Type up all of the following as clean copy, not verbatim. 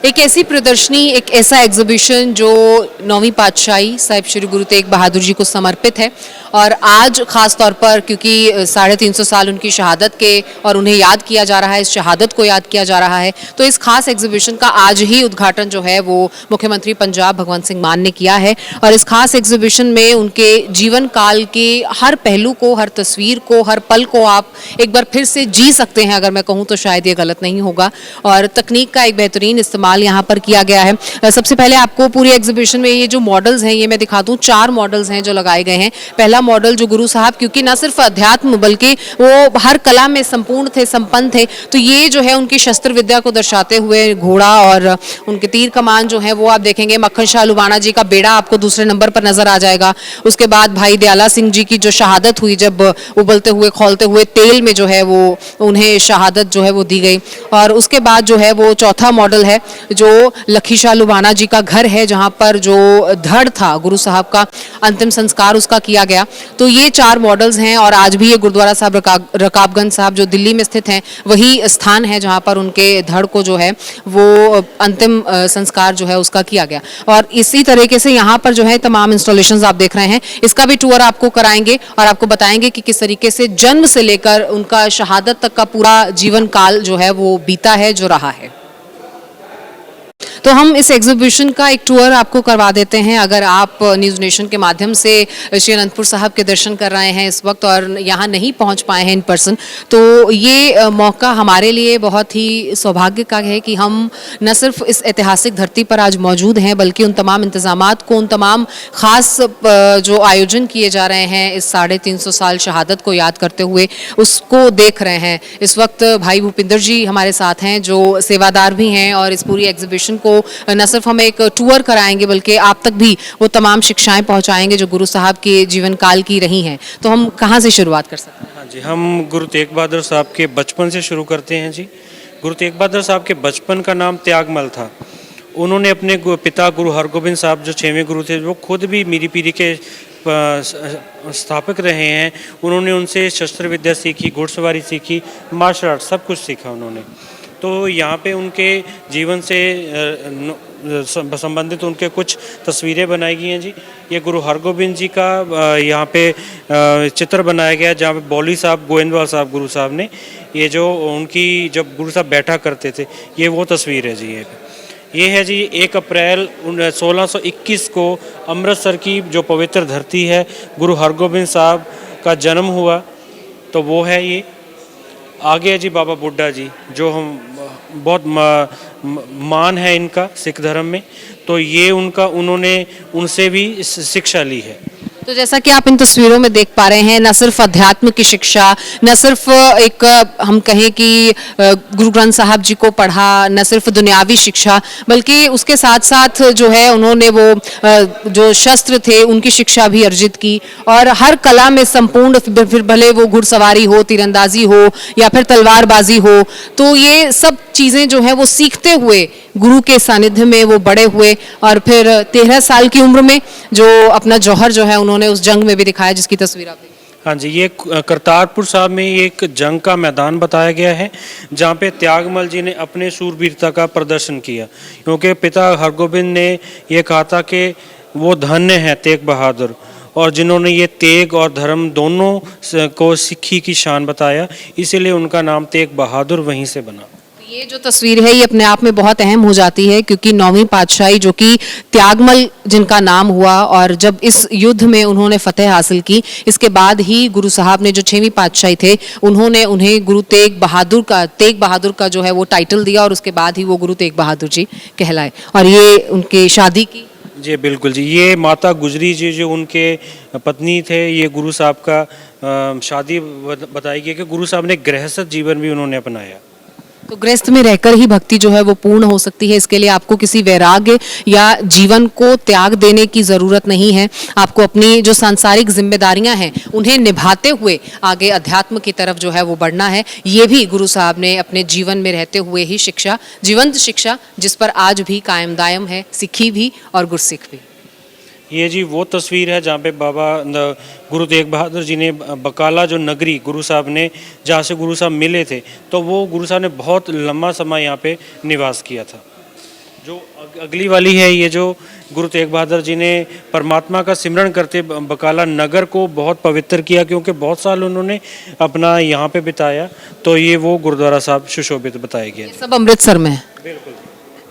एक ऐसी प्रदर्शनी, एक ऐसा एग्जीबिशन जो नौवीं पातशाही साहिब श्री गुरु तेग बहादुर जी को समर्पित है और आज खास तौर पर क्योंकि 350 साल उनकी शहादत के और उन्हें याद किया जा रहा है, इस शहादत को याद किया जा रहा है, तो इस खास एग्जीबिशन का आज ही उद्घाटन जो है वो मुख्यमंत्री पंजाब भगवंत सिंह मान ने किया है। और इस खास एग्जीबिशन में उनके जीवन काल के हर पहलू को, हर तस्वीर को, हर पल को आप एक बार फिर से जी सकते हैं, अगर मैं कहूँ तो शायद ये गलत नहीं होगा। और तकनीक का एक बेहतरीन इस्तेमाल यहाँ पर किया गया है। सबसे पहले आपको पूरी एग्जीबिशन में ये जो मॉडल्स हैं ये मैं दिखा दूँ, 4 मॉडल्स हैं जो लगाए गए हैं। पहला मॉडल जो गुरु साहब, क्योंकि न सिर्फ अध्यात्म बल्कि वो हर कला में संपूर्ण थे, संपन्न थे, तो ये जो है उनकी शस्त्र विद्या को दर्शाते हुए घोड़ा और उनके तीर कमान जो है वो आप देखेंगे। मक्खन शाह लुबाना जी का बेड़ा आपको दूसरे नंबर पर नजर आ जाएगा। उसके बाद भाई दयाला सिंह जी की जो शहादत हुई, जब उबलते हुए खौलते हुए तेल में जो है वो उन्हें शहादत जो है वो दी गई। और उसके बाद जो है वो चौथा मॉडल है जो लखी शाह लुबाना जी का घर है, जहाँ पर जो धड़ था गुरु साहब का, अंतिम संस्कार उसका किया गया। तो ये 4 मॉडल्स हैं और आज भी ये गुरुद्वारा साहब रकाबगंज साहब जो दिल्ली में स्थित हैं वही स्थान है जहाँ पर उनके धड़ को जो है वो अंतिम संस्कार जो है उसका किया गया। और इसी तरीके से यहाँ पर जो है तमाम इंस्टॉलेशंस आप देख रहे हैं, इसका भी टूर आपको कराएंगे और आपको बताएंगे कि किस तरीके से जन्म से लेकर उनका शहादत तक का पूरा जीवन काल जो है वो बीता है, जो रहा है। तो हम इस एग्जीबिशन का एक टूर आपको करवा देते हैं। अगर आप न्यूज़ नेशन के माध्यम से श्री अनंतपुर साहब के दर्शन कर रहे हैं इस वक्त और यहाँ नहीं पहुँच पाए हैं इन पर्सन, तो ये मौका हमारे लिए बहुत ही सौभाग्य का है कि हम न सिर्फ इस ऐतिहासिक धरती पर आज मौजूद हैं बल्कि उन तमाम इंतजामात को, उन तमाम ख़ास जो आयोजन किए जा रहे हैं इस 350 साल शहादत को याद करते हुए, उसको देख रहे हैं। इस वक्त भाई भूपिंदर जी हमारे साथ हैं जो सेवादार भी हैं और इस पूरी एग्जीबिशन को न सिर्फ हम एक टूर कराएंगे बल्कि आप तक भी वो तमाम शिक्षाएं पहुंचाएंगे जो गुरु साहब के जीवन काल की रही हैं। तो हम कहां से शुरुआत कर सकते हैं? हाँ जी, हम गुरु तेग बहादुर साहब के बचपन से शुरू करते हैं जी। गुरु तेग बहादुर साहब के बचपन का नाम त्यागमल था। उन्होंने अपने पिता गुरु हरगोबिंद साहब जो 6वें गुरु थे, वो खुद भी मीरी पीरी के स्थापक रहे हैं। उन्होंने उनसे शस्त्र विद्या सीखी, घुड़सवारी सीखी, मार्शल आर्ट सब कुछ सीखा उन्होंने। तो यहाँ पे उनके जीवन से संबंधित उनके कुछ तस्वीरें बनाई गई हैं जी। ये गुरु हरगोबिंद जी का यहाँ पे चित्र बनाया गया जहाँ पे बौली साहब, गोविंदवाल साहब गुरु साहब ने, ये जो उनकी जब गुरु साहब बैठा करते थे, ये वो तस्वीर है जी। ये है जी 1 अप्रैल 1621 को अमृतसर की जो पवित्र धरती है, गुरु हरगोबिंद साहब का जन्म हुआ, तो वो है ये। आगे है जी बाबा बुड्ढा जी, जो हम बहुत मान है इनका सिख धर्म में, तो ये उन्होंने उनसे भी शिक्षा ली है। तो जैसा कि आप इन तस्वीरों में देख पा रहे हैं, न सिर्फ अध्यात्म की शिक्षा, न सिर्फ एक हम कहें कि गुरु ग्रंथ साहब जी को पढ़ा, न सिर्फ दुनियावी शिक्षा, बल्कि उसके साथ साथ जो है उन्होंने वो जो शस्त्र थे उनकी शिक्षा भी अर्जित की और हर कला में संपूर्ण, फिर भले वो घुड़सवारी हो, तीरंदाजी हो या फिर तलवारबाजी हो, तो ये सब चीज़ें जो है वो सीखते हुए गुरु के सानिध्य में वो बड़े हुए और फिर 13 साल की उम्र में जो अपना जौहर जो है उन्होंने उस जंग में भी दिखाया जिसकी तस्वीर आप देखिए। हाँ जी, ये करतारपुर साहब में एक जंग का मैदान बताया गया है जहाँ पे त्यागमल जी ने अपने शूरवीरता का प्रदर्शन किया, क्योंकि पिता हरगोबिंद ने ये कहा था कि वो धन्य है तेग बहादुर, और जिन्होंने ये तेग और धर्म दोनों को सिक्खी की शान बताया, इसीलिए उनका नाम तेग बहादुर वहीं से बना। ये जो तस्वीर है ये अपने आप में बहुत अहम हो जाती है क्योंकि 9वीं पातशाही जो कि त्यागमल जिनका नाम हुआ और जब इस युद्ध में उन्होंने फतेह हासिल की, इसके बाद ही गुरु साहब ने जो 6वीं पातशाही थे उन्होंने उन्हें गुरु तेग बहादुर का जो है वो टाइटल दिया और उसके बाद ही वो गुरु तेग बहादुर जी कहलाए। और ये उनके शादी की जी बिल्कुल जी, ये माता गुजरी जी जो उनके पत्नी थे, ये गुरु साहब का शादी बताई गई कि गुरु साहब ने गृहस्थ जीवन भी उन्होंने अपनाया। तो गृहस्थ में रहकर ही भक्ति जो है वो पूर्ण हो सकती है। इसके लिए आपको किसी वैराग्य या जीवन को त्याग देने की ज़रूरत नहीं है। आपको अपनी जो सांसारिक जिम्मेदारियां हैं उन्हें निभाते हुए आगे अध्यात्म की तरफ जो है वो बढ़ना है। ये भी गुरु साहब ने अपने जीवन में रहते हुए ही शिक्षा, जीवंत शिक्षा, जिस पर आज भी कायम दायम है, सिखी भी और गुरसिख भी। ये जी वो तस्वीर है जहाँ पे बाबा गुरु तेग बहादुर जी ने बकाला जो नगरी गुरु साहब ने, जहाँ से गुरु साहब मिले थे, तो वो गुरु साहब ने बहुत लंबा समय यहाँ पे निवास किया था। जो अगली वाली है, ये जो गुरु तेग बहादुर जी ने परमात्मा का सिमरन करते बकाला नगर को बहुत पवित्र किया, क्योंकि बहुत साल उन्होंने अपना यहाँ पे बिताया। तो ये वो गुरुद्वारा साहब सुशोभित बताया गया। ये सब अमृतसर में है। बिल्कुल।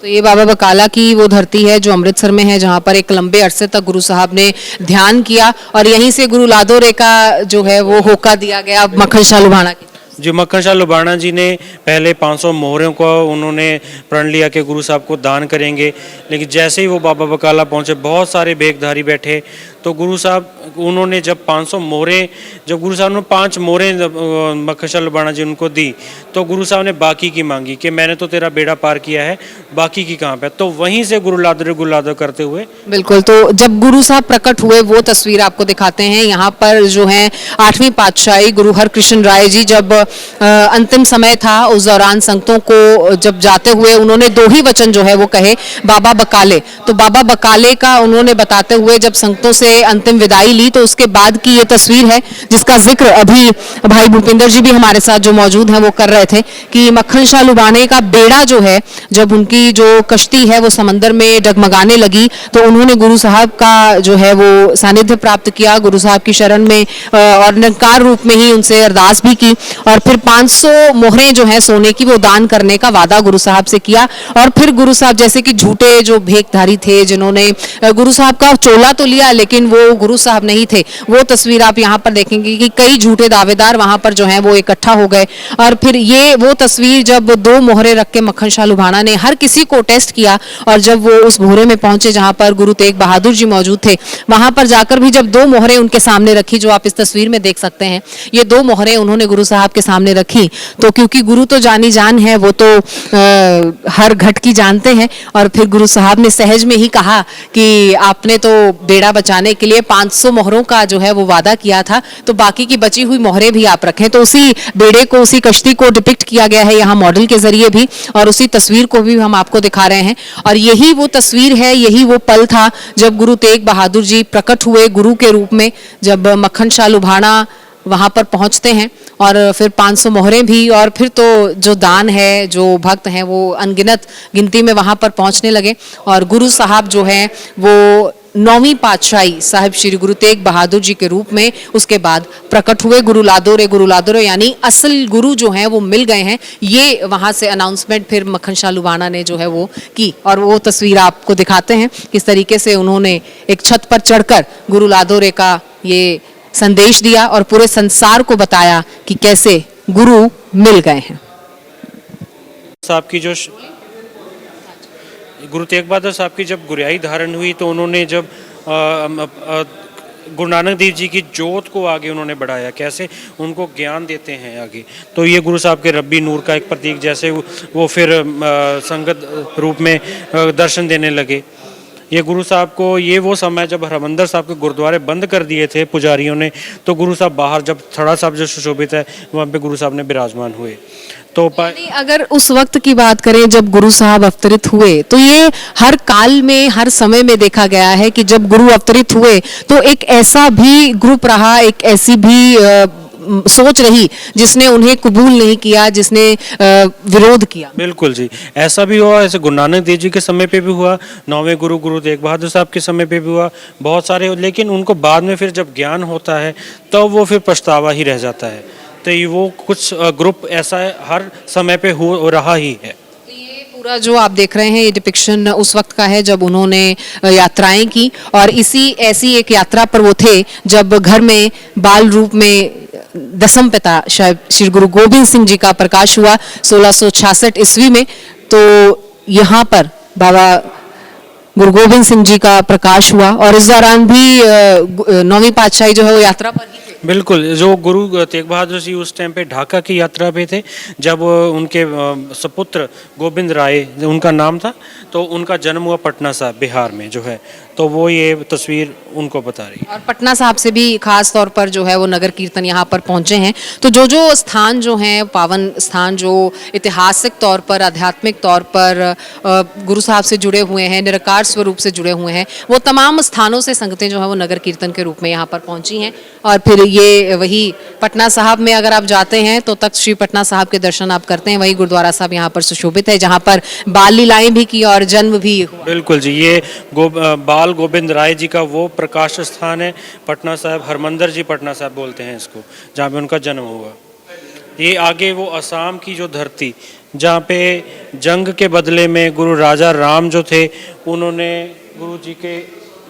तो ये बाबा बकाला की वो धरती है जो अमृतसर में है, जहाँ पर एक लंबे अरसे तक गुरु साहब ने ध्यान किया और यहीं से गुरु लादोरे का जो है वो होका दिया गया मक्खन शाह लुबाना की। जी, मक्खन शाह लुबाना जी ने पहले 500 मोहरों को उन्होंने प्रण लिया कि गुरु साहब को दान करेंगे, लेकिन जैसे ही वो बाबा बकाला पहुंचे बहुत सारे बेगधारी बैठे, तो गुरु साहब उन्होंने जब 500 मोहरें, जब गुरु साहब ने 5 मोहरें मक्खन शाह लुबाना जी उनको दी, तो गुरु साहब ने बाकी की मांगी कि मैंने तो तेरा बेड़ा पार किया है, बाकी की कहाँ पे। तो वहीं से गुरु लादो करते हुए। बिल्कुल। तो जब गुरु साहब प्रकट हुए वो तस्वीर आपको दिखाते हैं। यहाँ पर जो है 8वीं पातशाही गुरु हरकृष्ण राय जी जब अंतिम समय था, उस दौरान संगतों को जब जाते हुए उन्होंने 2 ही वचन जो है वो कहे, बाबा बकाले। तो बाबा बकाले का उन्होंने बताते हुए जब संगतों से अंतिम विदाई ली, तो उसके बाद की ये तस्वीर है जिसका जिक्र अभी भाई भूपिंदर जी भी हमारे साथ जो मौजूद हैं वो कर रहे थे कि मक्खन शाह लुबाने का बेड़ा जो है, जब उनकी जो कश्ती है वो समंदर में डगमगाने लगी, तो उन्होंने गुरु साहब का जो है वो सानिध्य प्राप्त किया, गुरु साहब की शरण में और निरंकार रूप में ही उनसे अरदास भी की और फिर 500 मोहरें जो है सोने की वो दान करने का वादा गुरु साहब से किया। और फिर गुरु साहब जैसे कि झूठे जो भेखधारी थे जिन्होंने गुरु साहब का चोला तो लिया लेकिन वो गुरु साहब नहीं थे, वो तस्वीर आप यहाँ पर देखेंगे कि कई झूठे दावेदार वहां पर जो है वो इकट्ठा हो गए। और फिर ये वो तस्वीर जब 2 मोहरे रख के मक्खन शाह लुबाना ने हर किसी को टेस्ट किया और जब वो उस भोरे में पहुंचे जहां पर गुरु तेग बहादुर जी मौजूद थे, वहां पर जाकर भी जब 2 मोहरे उनके सामने रखी, जो आप इस तस्वीर में देख सकते हैं, ये 2 मोहरे उन्होंने गुरु साहब के सामने रखी। तो क्योंकि गुरु तो जानी जान है, वो तो हर घट की जानते हैं, और फिर गुरु साहब ने सहज में ही कहा कि आपने तो बेड़ा बचाने के लिए 500 मोहरों का जो है वो वादा किया था, तो बाकी की बची हुई मोहरें भी आप रखें। तो उसी बेड़े को, उसी कश्ती को डिपिक्ट किया गया है यहाँ मॉडल के जरिए भी, और उसी तस्वीर को भी हम आपको दिखा रहे हैं। और यही वो तस्वीर है, यही वो पल था जब गुरु तेग बहादुर जी प्रकट हुए गुरु के रूप में, जब मक्खन शाह लुबाना वहां पर पहुंचते हैं और फिर 500 मोहरें भी, और फिर तो जो दान है, जो भक्त हैं वो अनगिनत गिनती में वहां पर पहुंचने लगे। और गुरु साहब जो है वो 9वीं पातशाही साहिब श्री गुरु तेग बहादुर जी के रूप में उसके बाद प्रकट हुए। गुरु लादोरे यानी असल गुरु जो हैं वो मिल गए हैं, ये वहां से अनाउंसमेंट फिर मक्खन शाह लुबाना ने जो है वो की। और वो तस्वीर आपको दिखाते हैं किस तरीके से उन्होंने एक छत पर चढ़कर गुरु लादोरे का ये संदेश दिया और पूरे संसार को बताया कि कैसे गुरु मिल गए हैं। साहब की जो गुरु तेग बहादुर साहब की जब गुरियाई धारण हुई, तो उन्होंने जब गुरु नानक देव जी की जोत को आगे उन्होंने बढ़ाया, कैसे उनको ज्ञान देते हैं आगे। तो ये गुरु साहब के रब्बी नूर का एक प्रतीक, जैसे वो फिर संगत रूप में दर्शन देने लगे। ये गुरु साहब को, ये वो समय जब हरमंदर साहब के गुरुद्वारे बंद कर दिए थे पुजारियों ने, तो गुरु साहब बाहर, जब थड़ा साहब जो सुशोभित है वहाँ पे गुरु साहब ने विराजमान हुए। तो अगर उस वक्त की बात करें जब गुरु साहब अवतरित हुए, तो ये हर काल में, हर समय में देखा गया है कि जब गुरु अवतरित हुए तो एक ऐसा भी ग्रुप रहा, एक ऐसी भी सोच रही जिसने उन्हें कबूल नहीं किया, जिसने विरोध किया। बिल्कुल जी, ऐसा भी हुआ। ऐसे गुरु नानक देव जी के समय पे भी हुआ, 9वें गुरु गुरु तेग बहादुर साहब के समय पे भी हुआ, बहुत सारे। लेकिन उनको बाद में फिर जब ज्ञान होता है तब तो वो फिर पछतावा ही रह जाता है। तो ये वो कुछ ग्रुप ऐसा है, हर समय पे हो रहा ही है। पूरा जो आप देख रहे हैं ये डिपिक्शन उस वक्त का है जब उन्होंने यात्राएं की, और ऐसी एक यात्रा पर वो थे जब घर में बाल रूप में 10म पिता शायद श्री गुरु गोविंद सिंह जी का प्रकाश हुआ 1666 ईस्वी में। तो यहाँ पर बाबा गुरु गोविंद सिंह जी का प्रकाश हुआ और इस दौरान भी 9वीं पातशाही जो है वो यात्रा पर ही थे। बिल्कुल, जो गुरु तेग बहादुर जी उस टाइम पे ढाका की यात्रा पे थे, जब उनके सपुत्र गोविंद राय उनका नाम था, तो उनका जन्म हुआ पटना साहब बिहार में जो है। तो वो ये तस्वीर उनको बता रही है। और पटना साहब से भी खास तौर पर जो है वो नगर कीर्तन यहाँ पर पहुँचे हैं। तो जो स्थान जो हैं, पावन स्थान जो ऐतिहासिक तौर पर, आध्यात्मिक तौर पर गुरु साहब से जुड़े हुए हैं, निराकार स्वरूप से जुड़े हुए हैं, वो तमाम स्थानों से संगतें जो है वो नगर कीर्तन के रूप में यहाँ पर पहुँची हैं। और फिर ये वही पटना साहब में अगर आप जाते हैं तो तख्त श्री पटना साहब के दर्शन आप करते हैं, वही गुरुद्वारा साहब यहाँ पर सुशोभित है, जहाँ पर बाल लीलाएं भी की और जन्म भी हुआ। बिल्कुल जी, ये बाल गोविंद राय जी का वो प्रकाश स्थान है पटना साहब, हरमंदर जी पटना साहब बोलते हैं इसको, जहाँ पे उनका जन्म हुआ। ये आगे वो असम की जो धरती जहाँ पे जंग के बदले में गुरु राजा राम जो थे उन्होंने गुरु जी के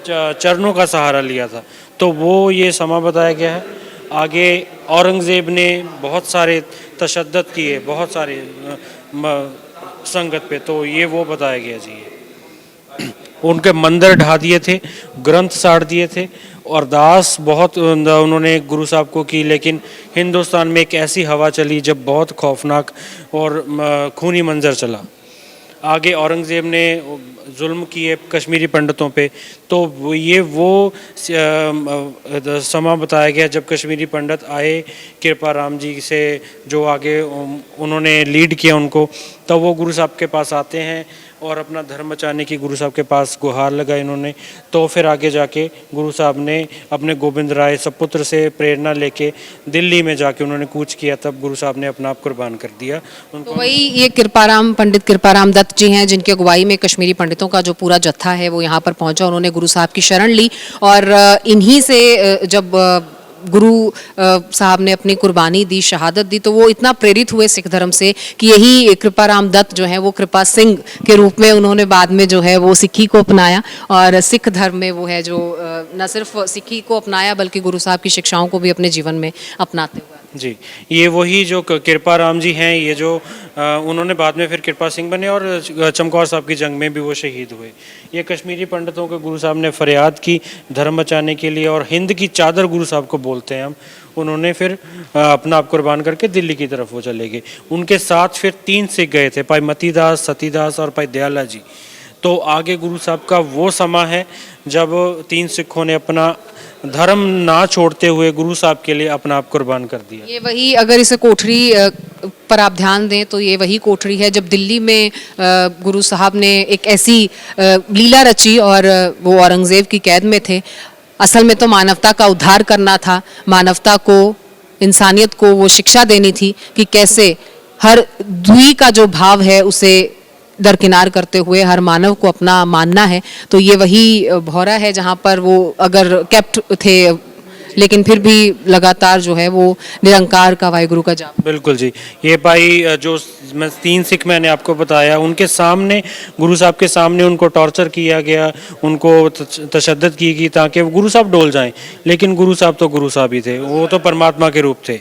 चरणों का सहारा लिया था, तो वो ये समा बताया गया है। आगे औरंगज़ेब ने बहुत सारे तशद्दुद किए, बहुत सारे संगत पे, तो ये वो बताया गया जी। उनके मंदिर ढा दिए थे, ग्रंथ साड़ दिए थे, और दास बहुत उन्होंने गुरु साहब को की, लेकिन हिंदुस्तान में एक ऐसी हवा चली जब बहुत खौफनाक और खूनी मंजर चला। आगे औरंगज़ेब ने जुल्म किए कश्मीरी पंडितों पे, तो ये वो समा बताया गया जब कश्मीरी पंडित आए कृपा राम जी से, जो आगे उन्होंने लीड किया उनको, तब वो गुरु साहब के पास आते हैं और अपना धर्म बचाने की गुरु साहब के पास गुहार लगाई इन्होंने। तो फिर आगे जाके गुरु साहब ने अपने गोविंद राय सपुत्र से प्रेरणा लेके दिल्ली में जाके उन्होंने कूच किया, तब गुरु साहब ने अपना आप कुर्बान कर दिया उनको। तो वही ये कृपाराम पंडित कृपाराम दत्त जी हैं, जिनकी अगुवाई में कश्मीरी पंडितों का जो पूरा जत्था है वो यहाँ पर पहुंचा, उन्होंने गुरु साहब की शरण ली, और इन्हीं से जब गुरु साहब ने अपनी कुर्बानी दी, शहादत दी, तो वो इतना प्रेरित हुए सिख धर्म से कि यही कृपाराम दत्त जो है वो कृपा सिंह के रूप में उन्होंने बाद में जो है वो सिक्खी को अपनाया, और सिख धर्म में वो है जो न सिर्फ सिक्खी को अपनाया बल्कि गुरु साहब की शिक्षाओं को भी अपने जीवन में अपनाते हुए। जी, ये वही जो कृपा राम जी हैं, ये जो उन्होंने बाद में फिर कृपा सिंह बने और चमकौर साहब की जंग में भी वो शहीद हुए। ये कश्मीरी पंडितों के गुरु साहब ने फरियाद की धर्म बचाने के लिए, और हिंद की चादर गुरु साहब को बोलते हैं हम, उन्होंने फिर अपना आप कुर्बान करके दिल्ली की तरफ वो चले गए। उनके साथ फिर 3 सिख गए थे, भाई मतीदास, सतीदास और भाई दयाला जी। तो आगे गुरु साहब का वो समा है जब 3 सिखों ने अपना धर्म ना छोड़ते हुए गुरु साहब के लिए अपना आप कुर्बान कर दिया। ये वही, अगर इसे कोठरी पर आप ध्यान दें तो ये वही कोठरी है जब दिल्ली में गुरु साहब ने एक ऐसी लीला रची, और वो औरंगज़ेब की कैद में थे। असल में तो मानवता का उद्धार करना था, मानवता को, इंसानियत को वो शिक्षा देनी थी कि कैसे हर द्वी का जो भाव है उसे दरकिनार करते हुए हर मानव को अपना मानना है। तो ये वही भौरा है जहाँ पर वो अगर कैप्ट थे, लेकिन फिर भी लगातार जो है वो निरंकार का वाहिगुरु का जाप। बिल्कुल जी, ये भाई जो 3 सिख मैंने आपको बताया, उनके सामने गुरु साहब के सामने उनको टॉर्चर किया गया, उनको तशद्दुद की गई ताकि वो गुरु साहब डोल जाएं, लेकिन गुरु साहब तो गुरु साहब ही थे, वो तो परमात्मा के रूप थे,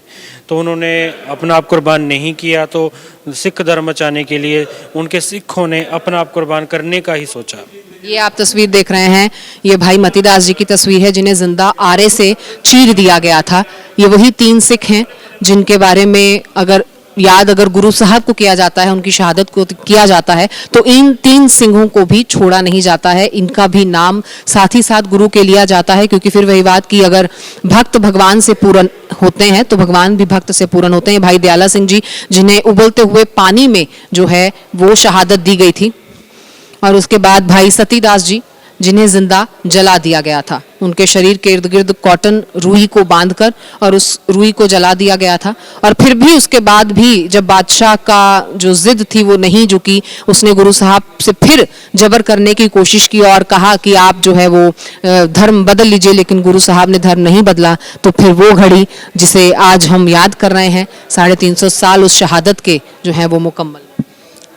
तो उन्होंने अपना आप कुर्बान नहीं किया। तो सिख धर्म बचाने के लिए उनके सिखों ने अपना आप कुर्बान करने का ही सोचा। ये आप तस्वीर देख रहे हैं, ये भाई मतीदास जी की तस्वीर है जिन्हें जिंदा आरे से चीर दिया गया था। ये वही 3 सिख हैं जिनके बारे में अगर गुरु साहब को किया जाता है, उनकी शहादत को किया जाता है, तो इन 3 सिंहों को भी छोड़ा नहीं जाता है, इनका भी नाम साथ ही साथ गुरु के लिया जाता है, क्योंकि फिर वही बात कि अगर भक्त भगवान से पूर्ण होते हैं तो भगवान भी भक्त से पूर्ण होते हैं। भाई दयाला सिंह जी, जिन्हें उबलते हुए पानी में जो है वो शहादत दी गई थी, और उसके बाद भाई सतीदास जी, जिन्हें जिंदा जला दिया गया था, उनके शरीर के इर्द गिर्द कॉटन रुई को बांधकर और उस रुई को जला दिया गया था। और फिर भी उसके बाद भी जब बादशाह का जो जिद थी वो नहीं झुकी, उसने गुरु साहब से फिर जबर करने की कोशिश की और कहा कि आप जो है वो धर्म बदल लीजिए, लेकिन गुरु साहब ने धर्म नहीं बदला। तो फिर वो घड़ी जिसे आज हम याद कर रहे हैं, 350 साल उस शहादत के जो है वो मुकम्मल।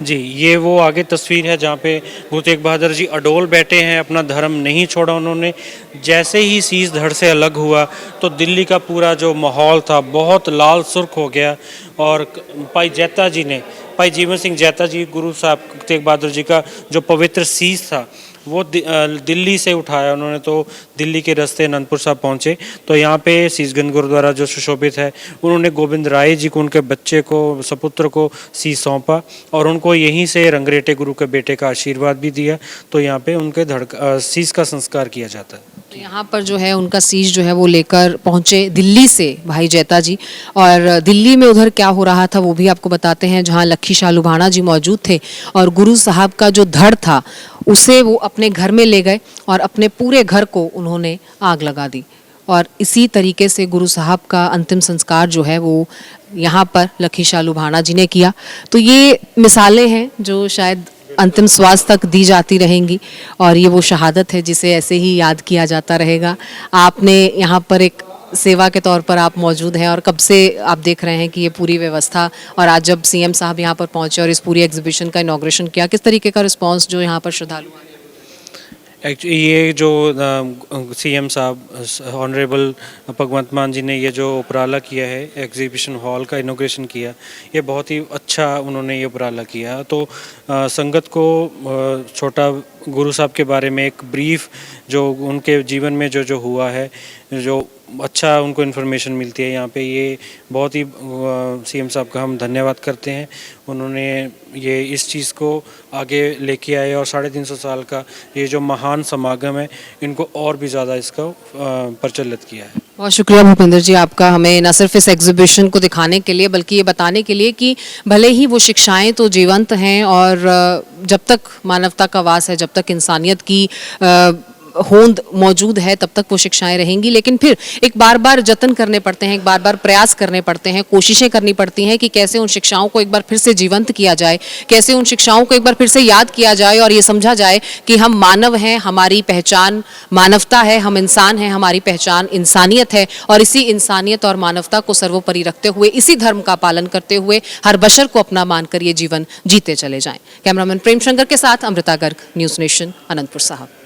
जी, ये वो आगे तस्वीर है जहाँ पे गुरु तेग बहादुर जी अडोल बैठे हैं, अपना धर्म नहीं छोड़ा उन्होंने। जैसे ही शीश धड़ से अलग हुआ तो दिल्ली का पूरा जो माहौल था बहुत लाल सुर्ख हो गया, और भाई जैता जी ने, भाई जीवन सिंह जैता जी, गुरु साहब तेग बहादुर जी का जो पवित्र शीश था वो दिल्ली से उठाया उन्होंने। तो दिल्ली के रास्ते अनंतपुर साहब पहुँचे, तो यहाँ पे शीशगंज गुरुद्वारा जो सुशोभित है, उन्होंने गोविंद राय जी को, उनके बच्चे को, सपुत्र को शीश सौंपा, और उनको यहीं से रंगरेटे गुरु के बेटे का आशीर्वाद भी दिया। तो यहाँ पे उनके शीश का संस्कार किया जाता है। तो यहाँ पर जो है उनका शीश जो है वो लेकर पहुँचे दिल्ली से भाई जैता जी, और दिल्ली में उधर क्या हो रहा था वो भी आपको बताते हैं, जहाँ लक्खी शाह लुबाना जी मौजूद थे, और गुरु साहब का जो धड़ था उसे वो अपने घर में ले गए और अपने पूरे घर को उन्होंने आग लगा दी। और इसी तरीके से गुरु साहब का अंतिम संस्कार जो है वो यहाँ पर लखीशाह लुभाना जी ने किया। तो ये मिसालें हैं जो शायद अंतिम श्वास तक दी जाती रहेंगी और ये वो शहादत है जिसे ऐसे ही याद किया जाता रहेगा। आपने यहाँ पर एक सेवा के तौर पर आप मौजूद हैं और कब से आप देख रहे हैं कि ये पूरी व्यवस्था, और आज जब सीएम साहब यहाँ पर पहुँचे और इस पूरी एग्जीबिशन का इनॉग्रेशन किया, किस तरीके का रिस्पांस जो यहाँ पर श्रद्धालु आए? एक्चुअली ये जो सीएम साहब ऑनरेबल भगवंत मान जी ने ये जो उपराला किया है, एग्जीबिशन हॉल का इनॉग्रेशन किया, ये बहुत ही अच्छा उन्होंने ये उपराला किया। तो संगत को छोटा गुरु साहब के बारे में एक ब्रीफ जो उनके जीवन में जो जो हुआ है, जो अच्छा उनको इन्फॉर्मेशन मिलती है यहाँ पे, ये बहुत ही सीएम साहब का हम धन्यवाद करते हैं। उन्होंने ये इस चीज़ को आगे लेके आए और 350 साल का ये जो महान समागम है इनको और भी ज़्यादा इसका प्रचलित किया है। बहुत शुक्रिया भूपेंद्र जी आपका, हमें न सिर्फ इस एग्जीबिशन को दिखाने के लिए बल्कि ये बताने के लिए कि भले ही वो शिक्षाएं तो जीवंत हैं और जब तक मानवता का वास है, जब तक इंसानियत की होंद मौजूद है तब तक वो शिक्षाएं रहेंगी, लेकिन फिर एक बार बार जतन करने पड़ते हैं, एक बार बार प्रयास करने पड़ते हैं, कोशिशें करनी पड़ती हैं कि कैसे उन शिक्षाओं को एक बार फिर से जीवंत किया जाए, कैसे उन शिक्षाओं को एक बार फिर से याद किया जाए और ये समझा जाए कि हम मानव हैं, हमारी पहचान मानवता है, हम इंसान हैं, हमारी पहचान इंसानियत है और इसी इंसानियत और मानवता को सर्वोपरि रखते हुए, इसी धर्म का पालन करते हुए हर बशर को अपना मानकर ये जीवन जीते चले जाएं। कैमरामैन प्रेम शंकर के साथ अमृता गर्ग, न्यूज़ नेशन, अनंतपुर साहब।